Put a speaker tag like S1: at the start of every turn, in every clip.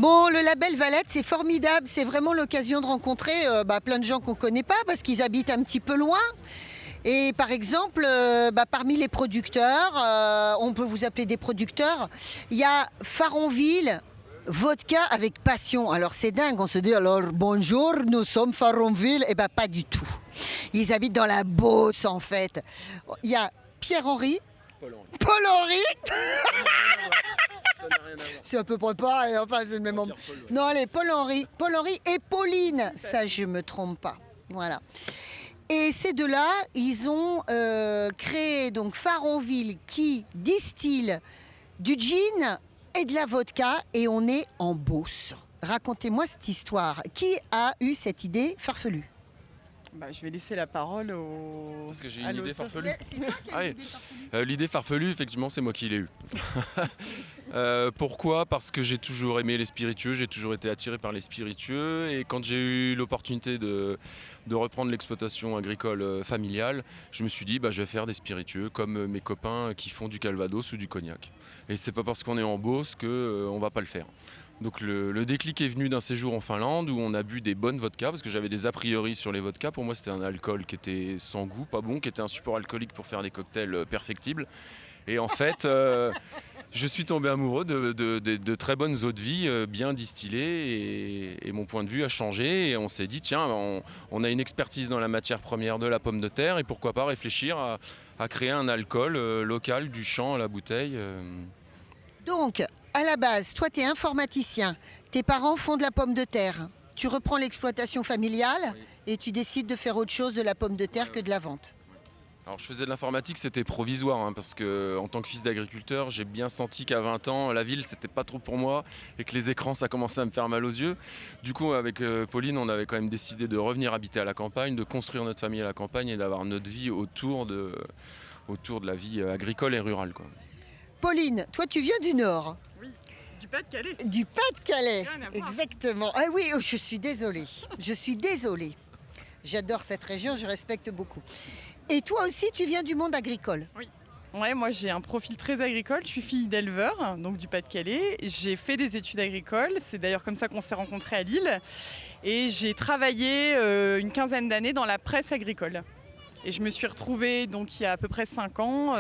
S1: Bon, le label Valette, c'est formidable. C'est vraiment l'occasion de rencontrer plein de gens qu'on ne connaît pas parce qu'ils habitent un petit peu loin. Et par exemple, parmi les producteurs, on peut vous appeler des producteurs, il y a Faronville, vodka avec passion. Alors c'est dingue, on se dit alors bonjour, nous sommes Faronville. Eh bien pas du tout. Ils habitent dans la Beauce en fait. Il y a Pierre-Henri. Paul-Henri. C'est à peu près pareil, enfin c'est le même homme. Non allez, Paul-Henri et Pauline, ça je me trompe pas. Voilà. Et ces deux-là, ils ont créé donc Faronville qui distille du gin et de la vodka et on est en Beauce. Racontez-moi cette histoire. Qui a eu cette idée farfelue ?
S2: Je vais laisser la parole au...
S3: Parce que j'ai une idée farfelue.
S1: C'est toi qui as eu l'idée farfelue ?
S3: L'idée farfelue, effectivement, c'est moi qui l'ai eue. Pourquoi ? Parce que j'ai toujours aimé les spiritueux, j'ai toujours été attiré par les spiritueux. Et quand j'ai eu l'opportunité de reprendre l'exploitation agricole familiale, je me suis dit, je vais faire des spiritueux comme mes copains qui font du calvados ou du cognac. Et c'est pas parce qu'on est en Beauce qu'on va pas le faire. Donc le déclic est venu d'un séjour en Finlande où on a bu des bonnes vodkas parce que j'avais des a priori sur les vodkas. Pour moi, c'était un alcool qui était sans goût, pas bon, qui était un support alcoolique pour faire des cocktails perfectibles. Et en fait, je suis tombé amoureux de très bonnes eaux de vie bien distillées et mon point de vue a changé. Et on s'est dit, tiens, on a une expertise dans la matière première de la pomme de terre et pourquoi pas réfléchir à créer un alcool local du champ à la bouteille.
S1: Donc, à la base, toi, tu es informaticien. Tes parents font de la pomme de terre. Tu reprends l'exploitation familiale et tu décides de faire autre chose de la pomme de terre que de la vente.
S3: Alors je faisais de l'informatique, c'était provisoire parce que en tant que fils d'agriculteur, j'ai bien senti qu'à 20 ans, la ville c'était pas trop pour moi et que les écrans ça commençait à me faire mal aux yeux. Du coup avec Pauline, on avait quand même décidé de revenir habiter à la campagne, de construire notre famille à la campagne et d'avoir notre vie autour de la vie agricole et rurale, quoi.
S1: Pauline, toi tu viens du Nord.
S2: Oui, du Pas-de-Calais.
S1: Du Pas-de-Calais,
S2: Rien à voir.
S1: exactement. Ah oui, je suis désolée. J'adore cette région, je respecte beaucoup. Et toi aussi, tu viens du monde agricole.
S2: Ouais, moi j'ai un profil très agricole, je suis fille d'éleveur, donc du Pas-de-Calais. J'ai fait des études agricoles, c'est d'ailleurs comme ça qu'on s'est rencontrés à Lille. Et j'ai travaillé une quinzaine d'années dans la presse agricole. Et je me suis retrouvée donc, il y a à peu près 5 ans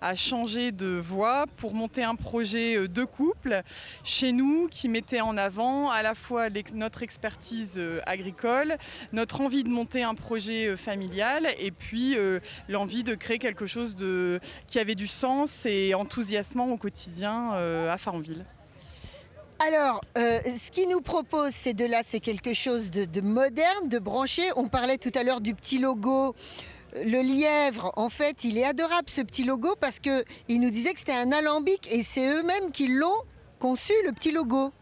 S2: à changer de voie pour monter un projet de couple chez nous qui mettait en avant à la fois notre expertise agricole, notre envie de monter un projet familial et puis l'envie de créer quelque chose qui avait du sens et enthousiasmant au quotidien à Faronville.
S1: Alors, ce qu'il nous propose, c'est quelque chose de moderne, de branché. On parlait tout à l'heure du petit logo. Le lièvre, en fait, il est adorable ce petit logo parce qu'il nous disait que c'était un alambic et c'est eux-mêmes qui l'ont conçu, le petit logo.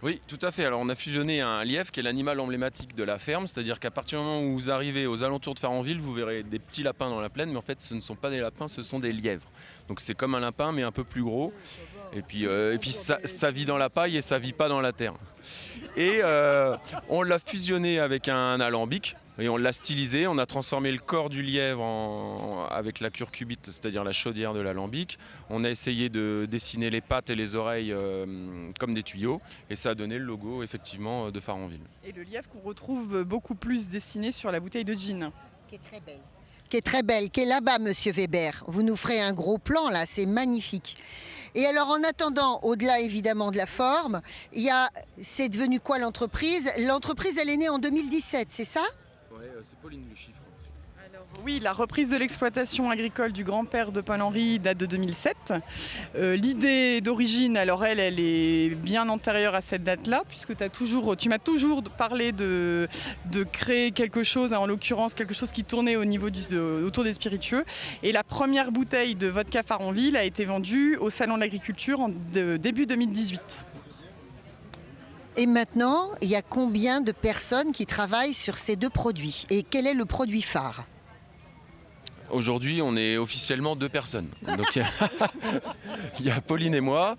S3: Oui, tout à fait. Alors on a fusionné un lièvre qui est l'animal emblématique de la ferme, c'est-à-dire qu'à partir du moment où vous arrivez aux alentours de Faronville, vous verrez des petits lapins dans la plaine, mais en fait ce ne sont pas des lapins, ce sont des lièvres. Donc c'est comme un lapin mais un peu plus gros. Et puis ça vit dans la paille et ça vit pas dans la terre. Et on l'a fusionné avec un alambic. Et on l'a stylisé, on a transformé le corps du lièvre avec la curcubite, c'est-à-dire la chaudière de l'alambic. On a essayé de dessiner les pattes et les oreilles comme des tuyaux. Et ça a donné le logo, effectivement, de Faronville.
S2: Et le lièvre qu'on retrouve beaucoup plus dessiné sur la bouteille de gin.
S1: Qui est très belle. Qui est là-bas, monsieur Weber. Vous nous ferez un gros plan, là, c'est magnifique. Et alors, en attendant, au-delà évidemment de la forme, c'est devenu quoi l'entreprise ? L'entreprise, elle est née en 2017, c'est ça ?
S3: Ouais, c'est Pauline le chiffre.
S2: Alors, oui, la reprise de l'exploitation agricole du grand-père de Paul-Henri date de 2007. L'idée d'origine, alors elle est bien antérieure à cette date-là, puisque tu m'as toujours parlé de créer quelque chose, en l'occurrence quelque chose qui tournait au niveau autour des spiritueux. Et la première bouteille de vodka Faronville a été vendue au Salon de l'Agriculture en début 2018.
S1: Et maintenant, il y a combien de personnes qui travaillent sur ces deux produits ? Et quel est le produit phare ?
S3: Aujourd'hui, on est officiellement 2 personnes. Donc, il y a Pauline et moi.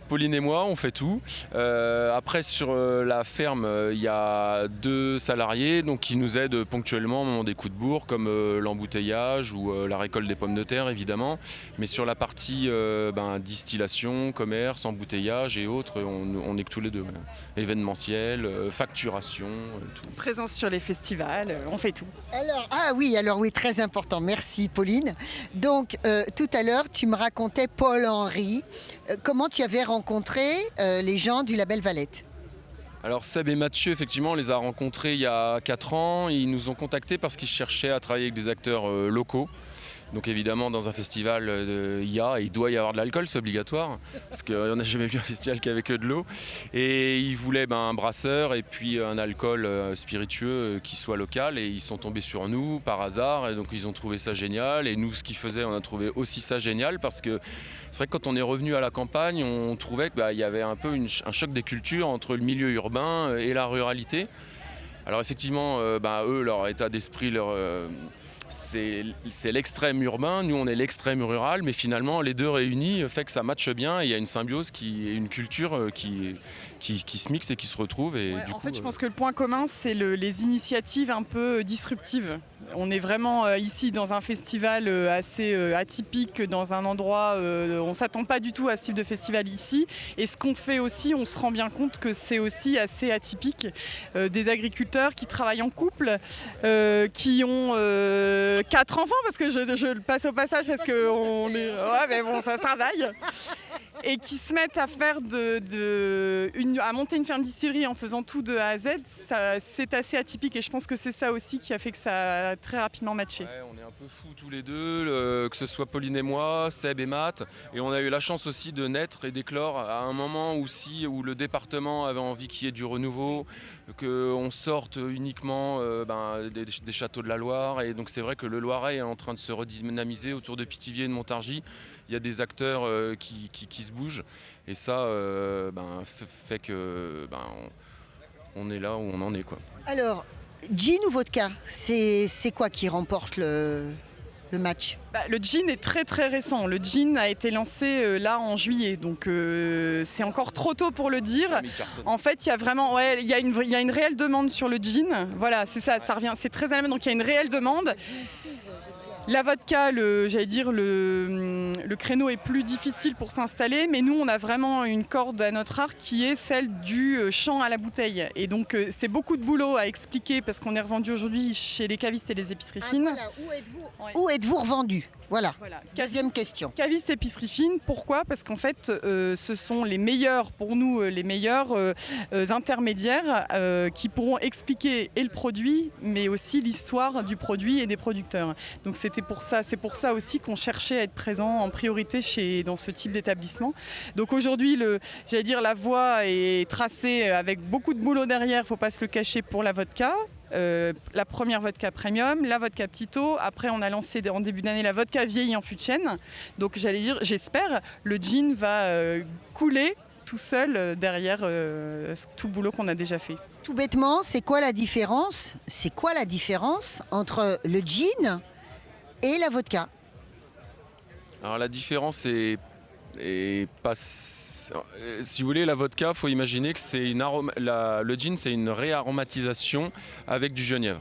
S3: Pauline et moi, on fait tout. Après, sur la ferme, il y a 2 salariés donc, qui nous aident ponctuellement au moment des coups de bourre, comme l'embouteillage ou la récolte des pommes de terre, évidemment. Mais sur la partie distillation, commerce, embouteillage et autres, on est que tous les 2. Ouais. Événementiel, facturation, tout.
S2: Présence sur les festivals, on fait tout.
S1: Alors oui, très important. Merci Pauline. Donc tout à l'heure, tu me racontais Paul-Henri. Comment tu avais rencontré les gens du label Valette ?
S3: Alors Seb et Mathieu, effectivement, on les a rencontrés il y a 4 ans. Ils nous ont contactés parce qu'ils cherchaient à travailler avec des acteurs locaux. Donc évidemment, dans un festival, il doit y avoir de l'alcool, c'est obligatoire, parce qu'on n'a jamais vu un festival qu'avec de l'eau. Et ils voulaient un brasseur et puis un alcool spiritueux qui soit local. Et ils sont tombés sur nous par hasard, et donc ils ont trouvé ça génial. Et nous, ce qu'ils faisaient, on a trouvé aussi ça génial, parce que c'est vrai que quand on est revenu à la campagne, on trouvait qu'il y avait un peu un choc des cultures entre le milieu urbain et la ruralité. Alors effectivement, eux, leur état d'esprit, c'est l'extrême urbain, nous on est l'extrême rural, mais finalement les deux réunis fait que ça matche bien et il y a une symbiose, une culture qui se mixe et qui se retrouve. Et
S2: en fait, je pense que le point commun, c'est les initiatives un peu disruptives. On est vraiment ici dans un festival assez atypique, dans un endroit, on ne s'attend pas du tout à ce type de festival ici. Et ce qu'on fait aussi, on se rend bien compte que c'est aussi assez atypique. Des agriculteurs qui travaillent en couple, qui ont 4 enfants, parce que je le passe au passage parce que ouais, mais bon, ça travaille. Et qui se mettent à faire à monter une ferme distillerie en faisant tout de A à Z, c'est assez atypique et je pense que c'est ça aussi qui a fait que ça a très rapidement matché.
S3: Ouais, on est un peu fous tous les deux, que ce soit Pauline et moi, Seb et Matt, et on a eu la chance aussi de naître et d'éclore à un moment aussi où le département avait envie qu'il y ait du renouveau, qu'on sorte uniquement des châteaux de la Loire, et donc c'est vrai que le Loiret est en train de se redynamiser autour de Pithiviers et de Montargis. Il y a des acteurs qui se bougent et ça fait que on est là où on en est, quoi.
S1: Alors, gin ou vodka, c'est quoi qui remporte le match ?
S2: Le gin est très très récent. Le gin a été lancé là en juillet, donc c'est encore trop tôt pour le dire. En fait, il y a vraiment, il y a une réelle demande sur le gin. Voilà, c'est ça, ça revient, c'est très à la mode, donc il y a une réelle demande. La vodka, le créneau est plus difficile pour s'installer, mais nous, on a vraiment une corde à notre arc qui est celle du chant à la bouteille. Et donc, c'est beaucoup de boulot à expliquer parce qu'on est revendu aujourd'hui chez les cavistes et les épiceries fines.
S1: Voilà. Où êtes-vous revendu ? Voilà. Deuxième question.
S2: Cavistes, épiceries fines, pourquoi ? Parce qu'en fait, ce sont les meilleurs, pour nous, les meilleurs intermédiaires qui pourront expliquer et le produit, mais aussi l'histoire du produit et des producteurs. Donc c'est pour ça aussi qu'on cherchait à être présent en priorité dans ce type d'établissement. Donc aujourd'hui, la voie est tracée avec beaucoup de boulot derrière, il ne faut pas se le cacher, pour la vodka. La première vodka premium, la vodka petit eau. Après, on a lancé en début d'année la vodka vieillie en fût de chêne. Donc j'espère, le gin va couler tout seul derrière tout le boulot qu'on a déjà fait.
S1: Tout bêtement, c'est quoi la différence entre le gin et la vodka ?
S3: Alors la différence est pas... Si vous voulez, la vodka, il faut imaginer que le gin, c'est une réaromatisation avec du genièvre.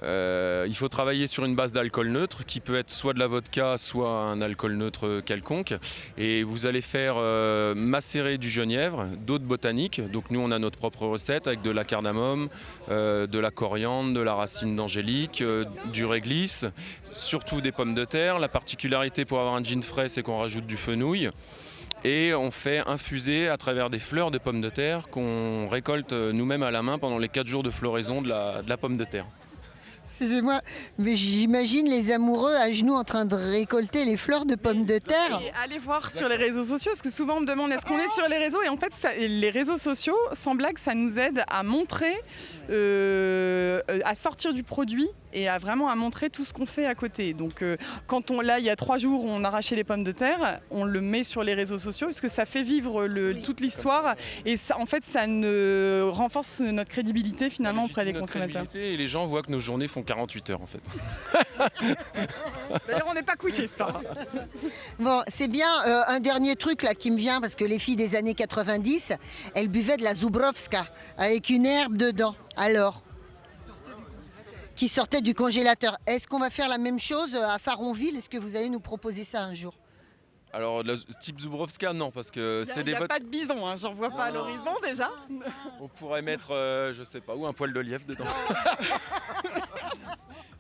S3: Il faut travailler sur une base d'alcool neutre qui peut être soit de la vodka, soit un alcool neutre quelconque. Et vous allez faire macérer du genièvre, d'autres botaniques. Donc nous, on a notre propre recette avec de la cardamome, de la coriandre, de la racine d'angélique, du réglisse, surtout des pommes de terre. La particularité pour avoir un gin frais, c'est qu'on rajoute du fenouil. Et on fait infuser à travers des fleurs de pommes de terre qu'on récolte nous-mêmes à la main pendant les 4 jours de floraison de la pomme de terre.
S1: Excusez-moi, mais j'imagine les amoureux à genoux en train de récolter les fleurs de pommes de terre.
S2: Et allez voir sur les réseaux sociaux, parce que souvent on me demande est-ce qu'on est sur les réseaux, et en fait les réseaux sociaux, sans blague, ça nous aide à montrer, à sortir du produit et à montrer tout ce qu'on fait à côté. Donc là, il y a 3 jours, on arrachait les pommes de terre, on le met sur les réseaux sociaux parce que ça fait vivre toute l'histoire et ça, en fait, ça renforce notre crédibilité finalement auprès des consommateurs.
S3: Et les gens voient que nos journées font 48 heures en fait.
S2: D'ailleurs, on n'est pas couché ça.
S1: Bon, c'est bien. Un dernier truc là qui me vient, parce que les filles des années 90, elles buvaient de la Zubrowska avec une herbe dedans. Alors, qui sortait du congélateur. Est-ce qu'on va faire la même chose à Faronville? Est-ce que vous allez nous proposer ça un jour?
S3: Alors, type Zubrowska, non, parce que c'est des
S2: Il n'y a
S3: votes.
S2: pas de bison, hein, j'en vois pas à l'horizon déjà.
S3: On pourrait mettre, je sais pas où, un poil de lièvre dedans.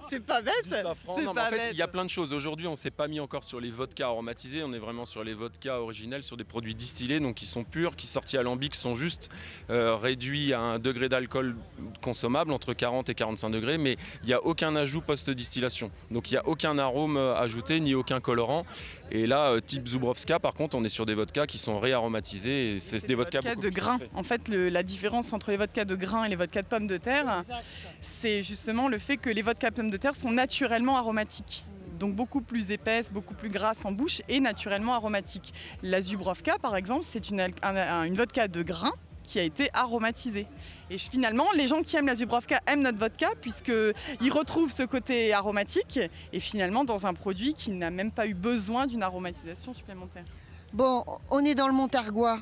S2: C'est pas bête.
S3: Du safran.
S2: C'est
S3: Non, mais
S2: pas
S3: en fait,
S2: bête.
S3: il y a plein de choses. Aujourd'hui, on ne s'est pas mis encore sur les vodkas aromatisés. On est vraiment sur les vodkas originels, sur des produits distillés, donc qui sont purs, qui sortis alambic sont juste réduits à un degré d'alcool consommable entre 40 et 45 degrés, mais il n'y a aucun ajout post-distillation. Donc il n'y a aucun arôme ajouté ni aucun colorant. Et là, type Zubrowska, par contre, on est sur des vodkas qui sont réaromatisés. Et c'est des vodkas beaucoup
S2: de
S3: plus
S2: grains.
S3: sucrés.
S2: En fait, la différence entre les vodkas de grains et les vodkas de pommes de terre, c'est justement le fait que les vodkas de pommes de terre sont naturellement aromatiques. Donc beaucoup plus épaisses, beaucoup plus grasses en bouche et naturellement aromatiques. La Zubrowska, par exemple, c'est une vodka de grains qui a été aromatisée. Et finalement, les gens qui aiment la Zubrowska aiment notre vodka puisqu'ils retrouvent ce côté aromatique et finalement dans un produit qui n'a même pas eu besoin d'une aromatisation supplémentaire.
S1: Bon, on est dans le Montargois.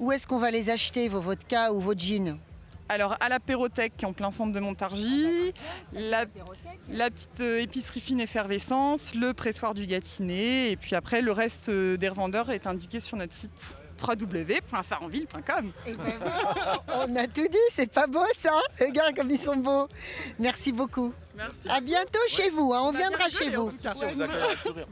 S1: Où est-ce qu'on va les acheter, vos vodkas ou vos gins?
S2: Alors à l'apérothèque qui est en plein centre de Montargis, la petite épicerie fine effervescence, le pressoir du Gâtinais et puis après le reste des revendeurs est indiqué sur notre site www.faronville.com.
S1: Eh ben voilà, on a tout dit, c'est pas beau ça? Regarde comme ils sont beaux. Merci beaucoup.
S2: Merci.
S1: À bientôt chez vous, hein, on viendra chez vous.
S3: Bien sûr, vous accueillerez avec sourire.